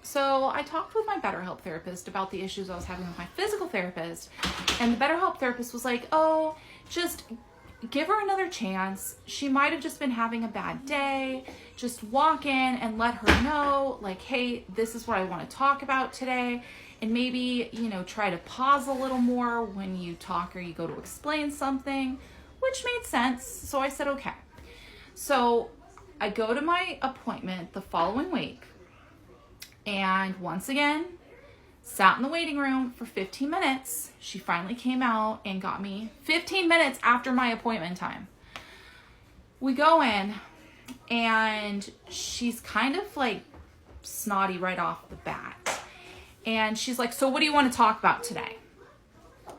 So I talked with my BetterHelp therapist about the issues I was having with my physical therapist, and the BetterHelp therapist was like, oh, just give her another chance. She might have just been having a bad day. Just walk in and let her know, like, hey, this is what I want to talk about today. And maybe, try to pause a little more when you talk or you go to explain something, which made sense. So I said, okay. So I go to my appointment the following week, and once again, sat in the waiting room for 15 minutes. She finally came out and got me 15 minutes after my appointment time. We go in, and she's kind of like snotty right off the bat. And she's like, so what do you want to talk about today?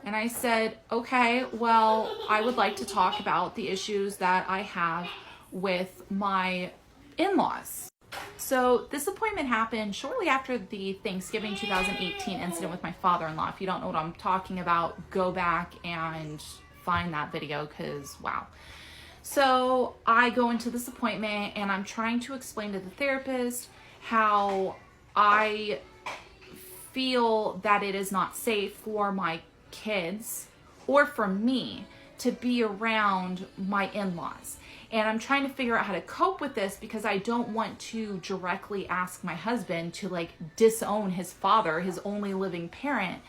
And I said, okay, well, I would like to talk about the issues that I have with my in-laws. So this appointment happened shortly after the Thanksgiving 2018 incident with my father-in-law. If you don't know what I'm talking about, go back and find that video, because wow. So I go into this appointment and I'm trying to explain to the therapist how I feel that it is not safe for my kids or for me to be around my in-laws. And I'm trying to figure out how to cope with this, because I don't want to directly ask my husband to like disown his father, his only living parent.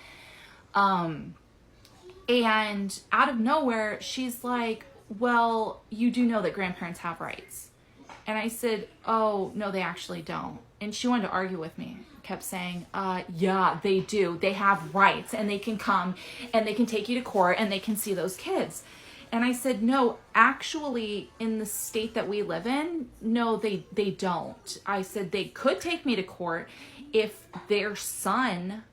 And out of nowhere, she's like, well, you do know that grandparents have rights. And I said, oh, no, they actually don't. And she wanted to argue with me. Kept saying, yeah, they do. They have rights, and they can come and they can take you to court and they can see those kids. And I said, no, actually, in the state that we live in, no, they don't. I said they could take me to court if their son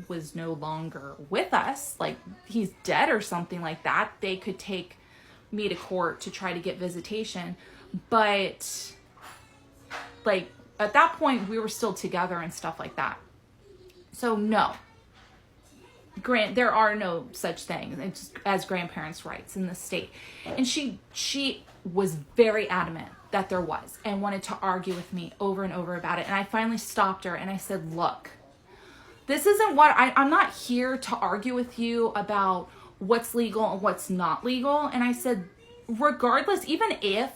was no longer with us, like he's dead or something like that. They could take me to court to try to get visitation. But like at that point, we were still together and stuff like that. So no. There are no such things as grandparents' rights in the state. And she was very adamant that there was, and wanted to argue with me over and over about it. And I finally stopped her and I said, look, this isn't what I'm not here to argue with you about what's legal and what's not legal. And I said, regardless, even if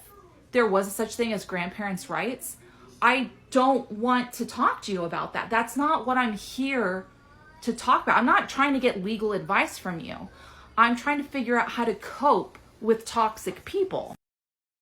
there was such thing as grandparents' rights, I don't want to talk to you about that. That's not what I'm here to talk about. I'm not trying to get legal advice from you. I'm trying to figure out how to cope with toxic people.